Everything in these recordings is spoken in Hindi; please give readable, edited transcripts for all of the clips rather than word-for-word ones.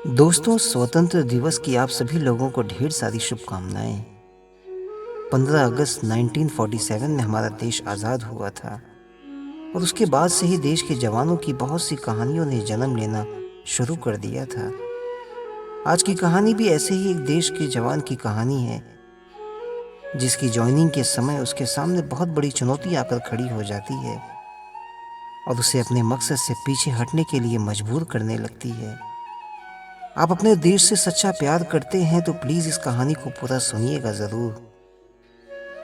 दोस्तों, स्वतंत्र दिवस की आप सभी लोगों को ढेर सारी शुभकामनाएं। 15 अगस्त 1947 में हमारा देश आज़ाद हुआ था और उसके बाद से ही देश के जवानों की बहुत सी कहानियों ने जन्म लेना शुरू कर दिया था। आज की कहानी भी ऐसे ही एक देश के जवान की कहानी है, जिसकी जॉइनिंग के समय उसके सामने बहुत बड़ी चुनौती आकर खड़ी हो जाती है और उसे अपने मकसद से पीछे हटने के लिए मजबूर करने लगती है। आप अपने देश से सच्चा प्यार करते हैं तो प्लीज़ इस कहानी को पूरा सुनिएगा ज़रूर।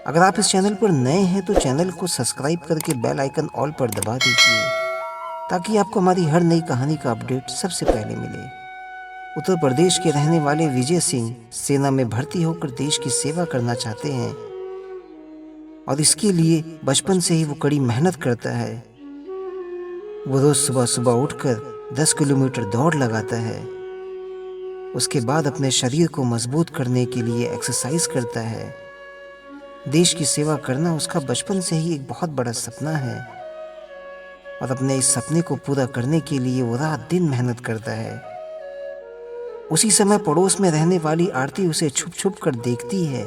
अगर आप इस चैनल पर नए हैं तो चैनल को सब्सक्राइब करके बेल आइकन ऑल पर दबा दीजिए, ताकि आपको हमारी हर नई कहानी का अपडेट सबसे पहले मिले। उत्तर प्रदेश के रहने वाले विजय सिंह सेना में भर्ती होकर देश की सेवा करना चाहते हैं और इसके लिए बचपन से ही वो कड़ी मेहनत करता है। वो रोज़ सुबह सुबह उठकर 10 किलोमीटर दौड़ लगाता है। उसके बाद अपने शरीर को मजबूत करने के लिए एक्सरसाइज करता है। देश की सेवा करना उसका बचपन से ही एक बहुत बड़ा सपना है और अपने इस सपने को पूरा करने के लिए वो रात दिन मेहनत करता है। उसी समय पड़ोस में रहने वाली आरती उसे छुप छुप कर देखती है,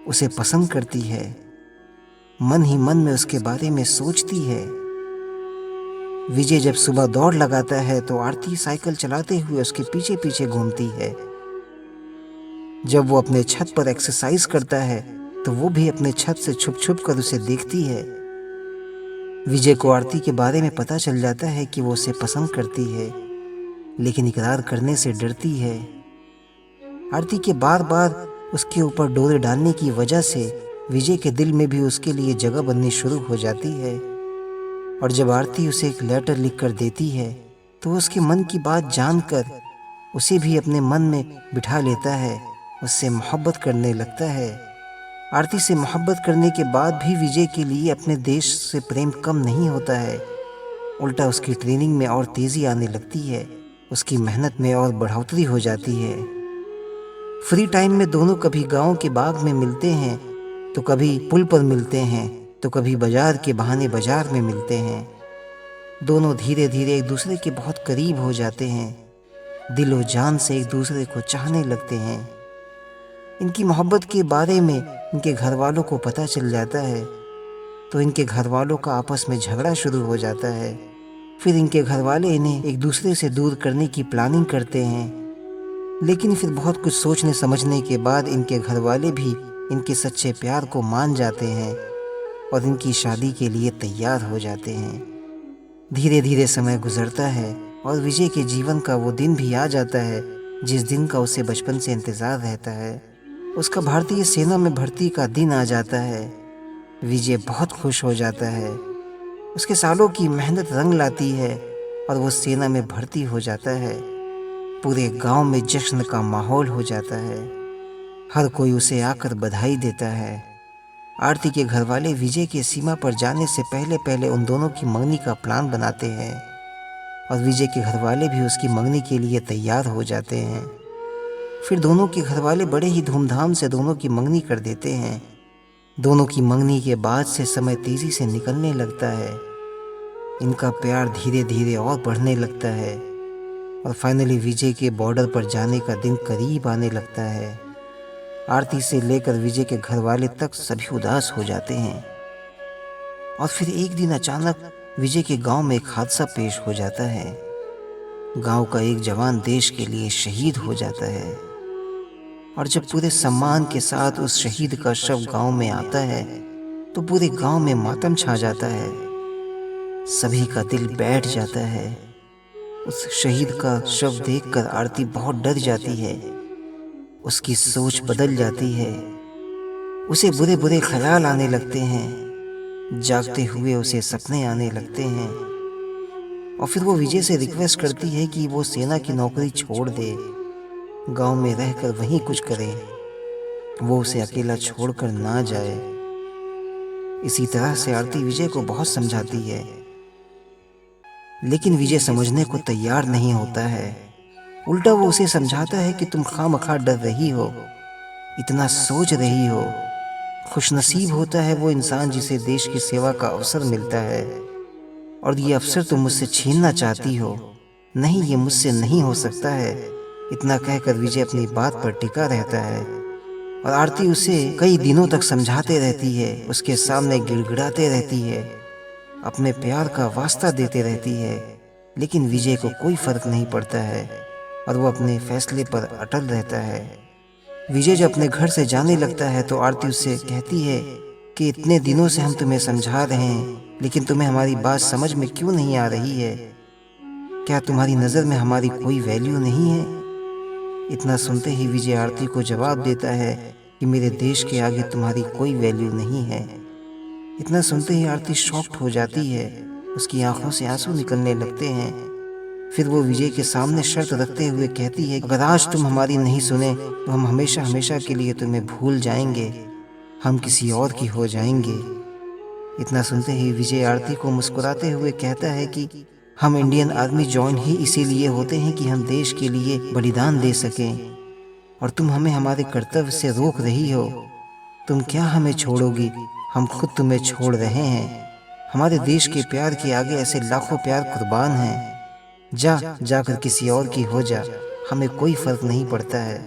उसे पसंद करती है, मन ही मन में उसके बारे में सोचती है। विजय जब सुबह दौड़ लगाता है तो आरती साइकिल चलाते हुए उसके पीछे पीछे घूमती है। जब वो अपने छत पर एक्सरसाइज करता है तो वो भी अपने छत से छुप छुप कर उसे देखती है। विजय को आरती के बारे में पता चल जाता है कि वो उसे पसंद करती है, लेकिन इकरार करने से डरती है। आरती के बार बार उसके ऊपर डोरे डालने की वजह से विजय के दिल में भी उसके लिए जगह बननी शुरू हो जाती है और जब आरती उसे एक लेटर लिख कर देती है तो उसके मन की बात जानकर उसे भी अपने मन में बिठा लेता है, उससे मोहब्बत करने लगता है। आरती से मोहब्बत करने के बाद भी विजय के लिए अपने देश से प्रेम कम नहीं होता है, उल्टा उसकी ट्रेनिंग में और तेज़ी आने लगती है, उसकी मेहनत में और बढ़ोतरी हो जाती है। फ्री टाइम में दोनों कभी गांव के बाग में मिलते हैं तो कभी पुल पर मिलते हैं तो कभी बाजार के बहाने बाजार में मिलते हैं। दोनों धीरे धीरे एक दूसरे के बहुत करीब हो जाते हैं, दिलो जान से एक दूसरे को चाहने लगते हैं। इनकी मोहब्बत के बारे में इनके घर वालों को पता चल जाता है तो इनके घर वालों का आपस में झगड़ा शुरू हो जाता है। फिर इनके घर वाले इन्हें एक दूसरे से दूर करने की प्लानिंग करते हैं, लेकिन फिर बहुत कुछ सोचने समझने के बाद इनके घर वाले भी इनके सच्चे प्यार को मान जाते हैं और इनकी शादी के लिए तैयार हो जाते हैं। धीरे धीरे समय गुजरता है और विजय के जीवन का वो दिन भी आ जाता है जिस दिन का उसे बचपन से इंतज़ार रहता है। उसका भारतीय सेना में भर्ती का दिन आ जाता है। विजय बहुत खुश हो जाता है, उसके सालों की मेहनत रंग लाती है और वो सेना में भर्ती हो जाता है। पूरे गांव में जश्न का माहौल हो जाता है, हर कोई उसे आकर बधाई देता है। आरती के घर वाले विजय के सीमा पर जाने से पहले पहले उन दोनों की मंगनी का प्लान बनाते हैं और विजय के घर वाले भी उसकी मंगनी के लिए तैयार हो जाते हैं। फिर दोनों के घर वाले बड़े ही धूमधाम से दोनों की मंगनी कर देते हैं। दोनों की मंगनी के बाद से समय तेजी से निकलने लगता है, इनका प्यार धीरे धीरे और बढ़ने लगता है और फाइनली विजय के बॉर्डर पर जाने का दिन करीब आने लगता है। आरती से लेकर विजय के घर वाले तक सभी उदास हो जाते हैं और फिर एक दिन अचानक विजय के गांव में एक हादसा पेश हो जाता है। गांव का एक जवान देश के लिए शहीद हो जाता है और जब पूरे सम्मान के साथ उस शहीद का शव गांव में आता है तो पूरे गांव में मातम छा जाता है। सभी का दिल बैठ जाता है। उस शहीद का शव देखकर आरती बहुत डर जाती है, उसकी सोच बदल जाती है, उसे बुरे बुरे ख्याल आने लगते हैं, जागते हुए उसे सपने आने लगते हैं और फिर वो विजय से रिक्वेस्ट करती है कि वो सेना की नौकरी छोड़ दे, गांव में रहकर वहीं कुछ करे, वो उसे अकेला छोड़कर ना जाए। इसी तरह से आरती विजय को बहुत समझाती है, लेकिन विजय समझने को तैयार नहीं होता है। उल्टा वो उसे समझाता है कि तुम खामखा डर रही हो, इतना सोच रही हो। खुशनसीब होता है वो इंसान जिसे देश की सेवा का अवसर मिलता है और ये अवसर तुम मुझसे छीनना चाहती हो। नहीं, ये मुझसे नहीं हो सकता है। इतना कहकर विजय अपनी बात पर टिका रहता है और आरती उसे कई दिनों तक समझाते रहती है, उसके सामने गिड़गिड़ाते रहती है, अपने प्यार का वास्ता देते रहती है, लेकिन विजय को कोई फर्क नहीं पड़ता है और वो अपने फैसले पर अटल रहता है। विजय जब अपने घर से जाने लगता है तो आरती उससे कहती है कि इतने दिनों से हम तुम्हें समझा रहे हैं, लेकिन तुम्हें हमारी बात समझ में क्यों नहीं आ रही है? क्या तुम्हारी नज़र में हमारी कोई वैल्यू नहीं है? इतना सुनते ही विजय आरती को जवाब देता है कि मेरे देश के आगे तुम्हारी कोई वैल्यू नहीं है। इतना सुनते ही आरती शॉक्ड हो जाती है, उसकी आंखों से आंसू निकलने लगते हैं। फिर वो विजय के सामने शर्त रखते हुए कहती है, अगर आज तुम हमारी नहीं सुने तो हम हमेशा हमेशा के लिए तुम्हें भूल जाएंगे, हम किसी और की हो जाएंगे। इतना सुनते ही विजय आरती को मुस्कुराते हुए कहता है कि हम इंडियन आर्मी ज्वाइन ही इसीलिए होते हैं कि हम देश के लिए बलिदान दे सकें, और तुम हमें हमारे कर्तव्य से रोक रही हो। तुम क्या हमें छोड़ोगी? हम खुद तुम्हें छोड़ रहे हैं। हमारे देश के प्यार के आगे ऐसे लाखों प्यार कुर्बान हैं। जाकर किसी और की हो जा, हमें कोई फर्क नहीं पड़ता है।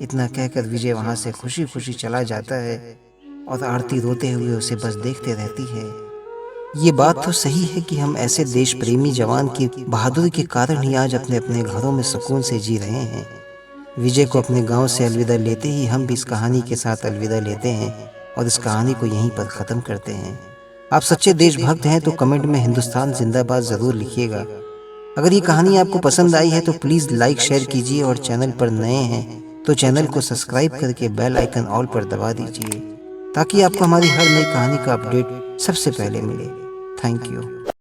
इतना कहकर विजय वहाँ से खुशी खुशी चला जाता है और आरती रोते हुए उसे बस देखते रहती है। ये बात तो सही है कि हम ऐसे देश प्रेमी जवान की बहादुरी के कारण ही आज अपने अपने घरों में सुकून से जी रहे हैं। विजय को अपने गांव से अलविदा लेते ही हम भी इस कहानी के साथ अलविदा लेते हैं और इस कहानी को यहीं पर ख़त्म करते हैं। आप सच्चे देशभक्त हैं तो कमेंट में हिंदुस्तान जिंदाबाद ज़रूर लिखिएगा। अगर ये कहानी आपको पसंद आई है तो प्लीज़ लाइक शेयर कीजिए और चैनल पर नए हैं तो चैनल को सब्सक्राइब करके बेल आइकन ऑल पर दबा दीजिए ताकि आपको हमारी हर नई कहानी का अपडेट सबसे पहले मिले। Thank you.